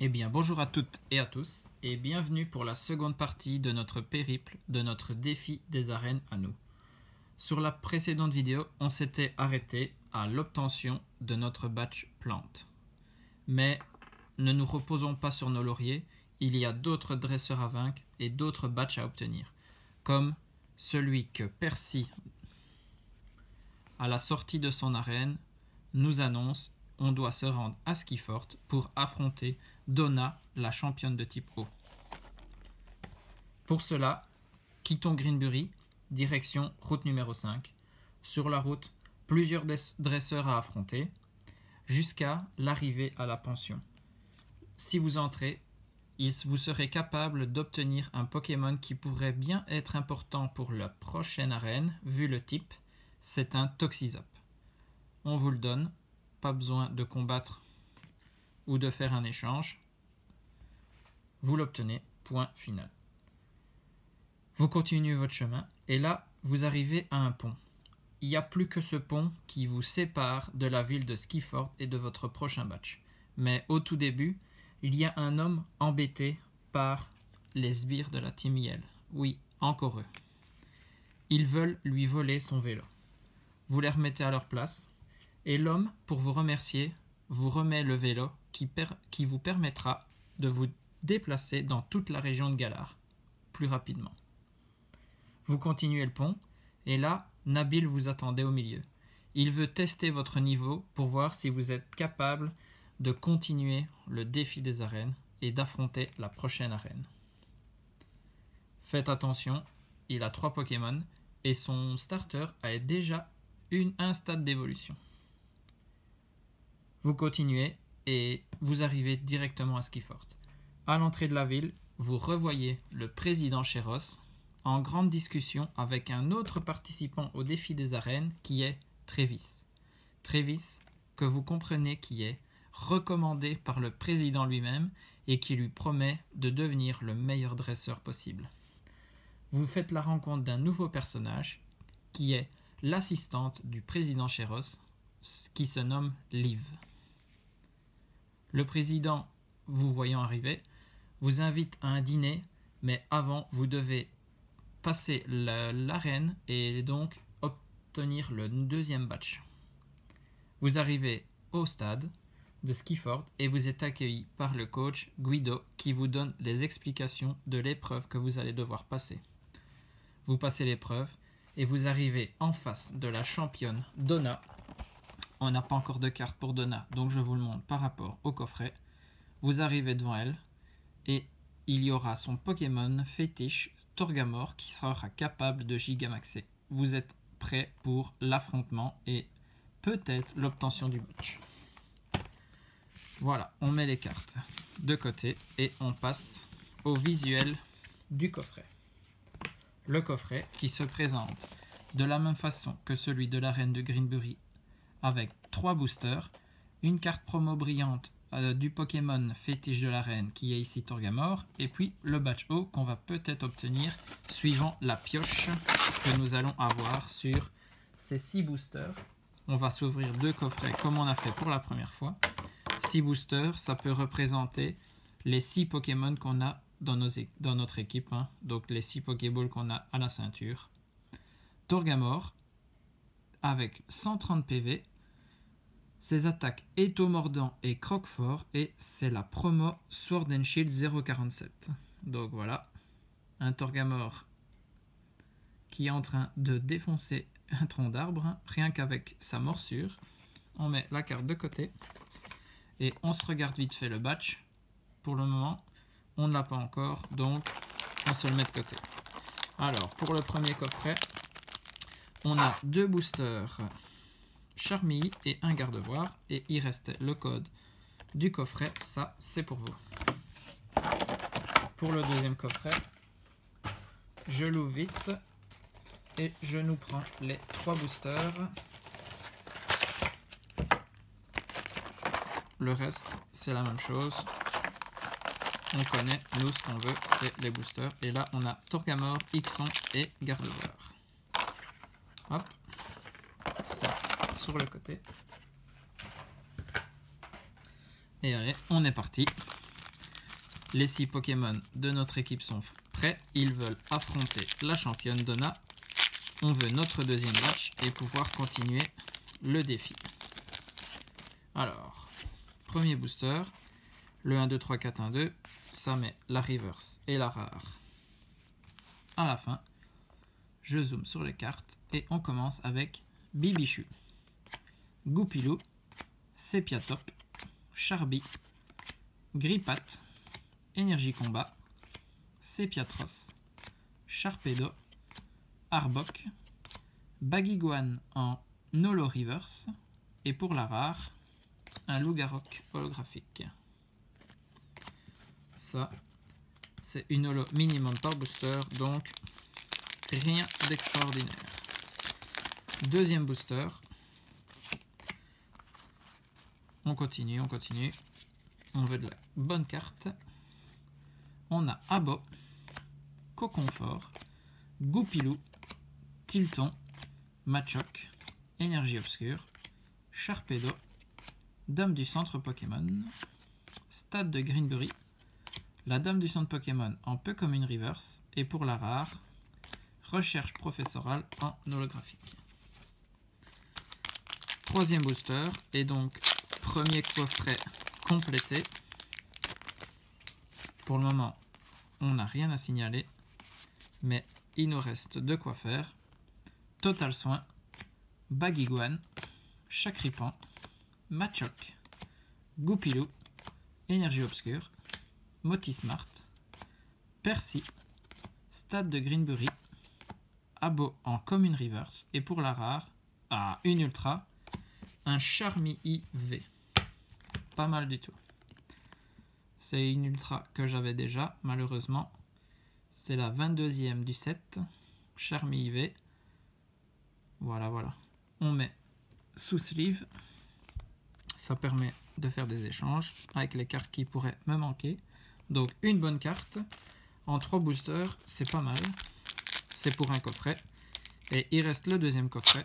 Eh bien, bonjour à toutes et à tous, et bienvenue pour la seconde partie de notre périple, de notre défi des arènes à nous. Sur la précédente vidéo, on s'était arrêté à l'obtention de notre badge plante. Mais ne nous reposons pas sur nos lauriers, il y a d'autres dresseurs à vaincre et d'autres badges à obtenir, comme celui que Percy, à la sortie de son arène, nous annonce. On doit se rendre à Skifort pour affronter Donna, la championne de type O. Pour cela, quittons Greenbury, direction route numéro 5. Sur la route, plusieurs dresseurs à affronter, jusqu'à l'arrivée à la pension. Si vous entrez, vous serez capable d'obtenir un Pokémon qui pourrait bien être important pour la prochaine arène, vu le type, c'est un Toxizap. On vous le donne. Pas besoin de combattre ou de faire un échange. Vous l'obtenez, point final. Vous continuez votre chemin et là, vous arrivez à un pont. Il n'y a plus que ce pont qui vous sépare de la ville de Skifort et de votre prochain badge. Mais au tout début, il y a un homme embêté par les sbires de la Team IL. Oui, encore eux. Ils veulent lui voler son vélo. Vous les remettez à leur place. Et l'homme, pour vous remercier, vous remet le vélo qui vous permettra de vous déplacer dans toute la région de Galar plus rapidement. Vous continuez le pont, et là, Nabil vous attendait au milieu. Il veut tester votre niveau pour voir si vous êtes capable de continuer le défi des arènes et d'affronter la prochaine arène. Faites attention, il a 3 Pokémon et son starter a déjà un stade d'évolution. Vous continuez et vous arrivez directement à Skifort. À l'entrée de la ville, vous revoyez le président Chéros en grande discussion avec un autre participant au défi des arènes qui est Trévis. Trévis, que vous comprenez qui est recommandé par le président lui-même et qui lui promet de devenir le meilleur dresseur possible. Vous faites la rencontre d'un nouveau personnage qui est l'assistante du président Chéros qui se nomme Liv. Le président, vous voyant arriver, vous invite à un dîner, mais avant, vous devez passer l'arène et donc obtenir le 2e badge. Vous arrivez au stade de Skifort et vous êtes accueilli par le coach Guido qui vous donne les explications de l'épreuve que vous allez devoir passer. Vous passez l'épreuve et vous arrivez en face de la championne Donna. On n'a pas encore de carte pour Donna, donc je vous le montre par rapport au coffret. Vous arrivez devant elle et il y aura son Pokémon fétiche Torgamore qui sera capable de Gigamaxer. Vous êtes prêt pour l'affrontement et peut-être l'obtention du badge. Voilà, on met les cartes de côté et on passe au visuel du coffret. Le coffret qui se présente de la même façon que celui de l'arène de Greenbury, avec 3 boosters, une carte promo brillante du Pokémon fétiche de l'arène qui est ici Torgamore, et puis le badge O qu'on va peut-être obtenir suivant la pioche que nous allons avoir sur ces 6 boosters. On va s'ouvrir 2 coffrets comme on a fait pour la première fois. 6 boosters, ça peut représenter les 6 Pokémon qu'on a dans notre équipe, hein. Donc les 6 Pokéballs qu'on a à la ceinture. Torgamore, avec 130 PV, ses attaques Étau-Mordant et Croque-Fort, et c'est la promo Sword and Shield 047. Donc voilà, un Torgamore qui est en train de défoncer un tronc d'arbre, hein, rien qu'avec sa morsure. On met la carte de côté et on se regarde vite fait le badge. Pour le moment, on ne l'a pas encore, donc on se le met de côté. Alors, pour le premier coffret, on a 2 boosters Charmille et un gardevoir. Et il restait le code du coffret. Ça, c'est pour vous. Pour le deuxième coffret, je l'ouvre vite. Et je nous prends les 3 boosters. Le reste, c'est la même chose. On connaît, nous, ce qu'on veut, c'est les boosters. Et là, on a Torgamore, Ixon et gardevoir. Hop. Ça sur le côté. Et allez, on est parti. Les 6 Pokémon de notre équipe sont prêts. Ils veulent affronter la championne Donna. On veut notre deuxième match et pouvoir continuer le défi. Alors, premier booster. Le 1, 2, 3, 4, 1, 2. Ça met la reverse et la rare à la fin. Je zoome sur les cartes et on commence avec Bibichu, Goupilou, Sepiatop, Charby, Grippat, Énergie Combat, Sepiatros, Sharpedo, Arbok, Baguiguan en Holo Reverse et pour la rare, un Lougarok holographique. Ça, c'est une holo minimum par booster, donc rien d'extraordinaire. Deuxième booster. On continue, on continue. On veut de la bonne carte. On a Abo, Coconfort, Goupilou, Tilton, Machoc, Énergie Obscure, Sharpedo, Dame du centre Pokémon, Stade de Greenbury, la Dame du centre Pokémon en peu comme une reverse, et pour la rare, Recherche professorale en holographique. Troisième booster, et donc premier coffret complété. Pour le moment, on n'a rien à signaler, mais il nous reste de quoi faire. Total Soin, Baguiguan, Chakripan, Machoc, Goupilou, Énergie Obscure, Motismart, Percy, Stade de Greenbury, Abo en commune reverse, et pour la rare, une ultra, un Charmy IV. Pas mal du tout. C'est une ultra que j'avais déjà, malheureusement. C'est la 22e du set, Charmy IV. Voilà, voilà. On met sous sleeve. Ça permet de faire des échanges avec les cartes qui pourraient me manquer. Donc une bonne carte. En 3 boosters, c'est pas mal. C'est pour un coffret. Et il reste le deuxième coffret.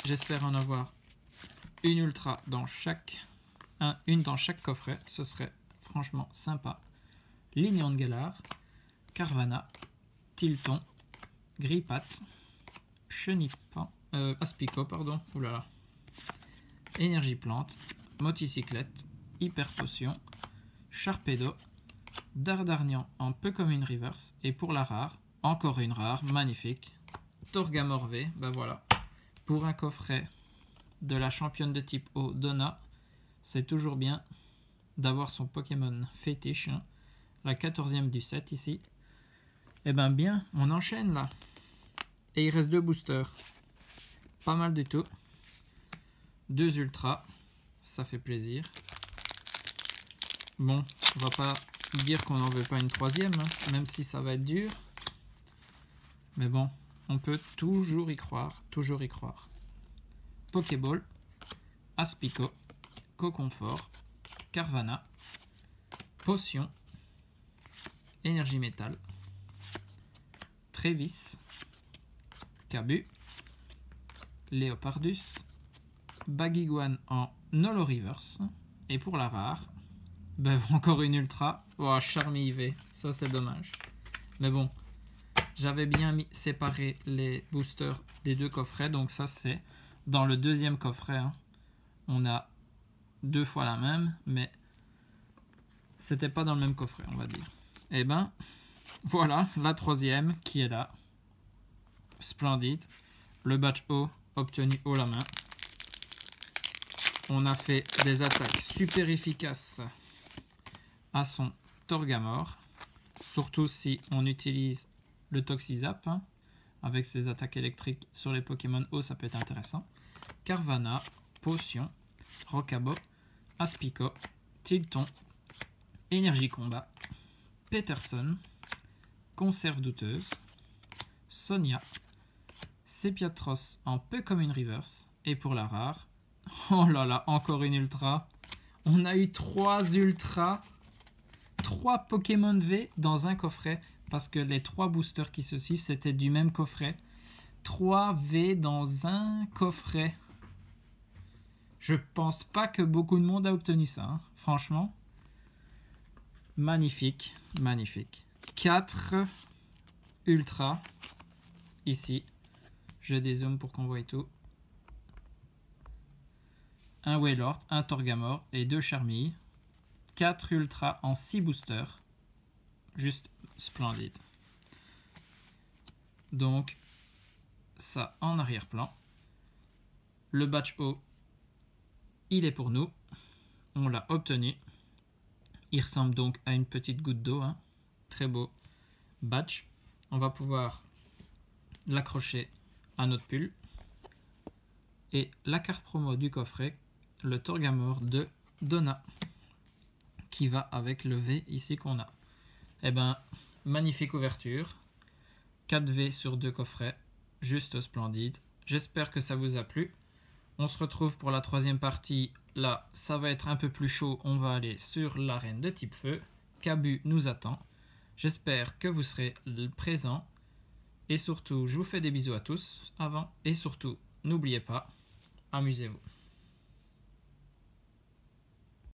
J'espère en avoir une ultra dans une dans chaque coffret. Ce serait franchement sympa. Lignon de Galar, Carvana, Tilton, Grippat, Chenipan, Aspico, pardon. Oulala. Énergie Plante, Moticyclette, Hyper Potion, Sharpedo, Dardarnian en peu comme une reverse, et pour la rare, encore une rare, magnifique, Torgamor V, ben voilà. Pour un coffret de la championne de type eau Donna, c'est toujours bien d'avoir son Pokémon fétiche, hein. La 14e du set ici. Et ben bien, on enchaîne là. Et il reste 2 boosters. Pas mal du tout. 2 ultras, ça fait plaisir. Bon, on va pas dire qu'on n'en veut pas une troisième, hein, même si ça va être dur. Mais bon, on peut toujours y croire, toujours y croire. Pokéball, Aspico, Coconfort, Carvana, Potion, Énergie Métal, Trévis, Cabu, Léopardus, Baguiguan en Holo Reverse, et pour la rare, ben, encore une ultra. Oh, Charmy IV, ça c'est dommage. Mais bon, j'avais bien séparé les boosters des 2 coffrets, donc ça c'est dans le deuxième coffret, hein. On a 2 fois la même, mais c'était pas dans le même coffret, on va dire. Et ben, voilà la troisième qui est là. Splendide. Le badge haut obtenu haut la main. On a fait des attaques super efficaces à son Torgamor. Surtout si on utilise le Toxizap, hein. Avec ses attaques électriques sur les Pokémon eau, ça peut être intéressant. Carvana, Potion, Rockabo, Aspico, Tilton, Énergie Combat, Peterson, Conserve Douteuse, Sonia, Sepiatros en peu comme une reverse, et pour la rare, oh là là, encore une ultra. On a eu 3 ultras, 3 Pokémon V dans un coffret, parce que les 3 boosters qui se suivent, c'était du même coffret. 3 V dans un coffret. Je pense pas que beaucoup de monde a obtenu ça, hein, franchement. Magnifique, magnifique. 4 ultra ici. Je dézoome pour qu'on voit tout. Un Wailord, un Torgamore et 2 Charmilles. 4 ultra en 6 boosters. Juste splendide. Donc, ça en arrière-plan. Le batch haut, il est pour nous. On l'a obtenu. Il ressemble donc à une petite goutte d'eau. Hein. Très beau batch. On va pouvoir l'accrocher à notre pull. Et la carte promo du coffret, le Torgamore de Donna, qui va avec le V ici qu'on a. Eh ben, magnifique ouverture. 4 V sur 2 coffrets. Juste splendide. J'espère que ça vous a plu. On se retrouve pour la troisième partie. Là, ça va être un peu plus chaud. On va aller sur l'arène de type feu. Cabu nous attend. J'espère que vous serez présents. Et surtout, je vous fais des bisous à tous avant. Et surtout, n'oubliez pas, amusez-vous.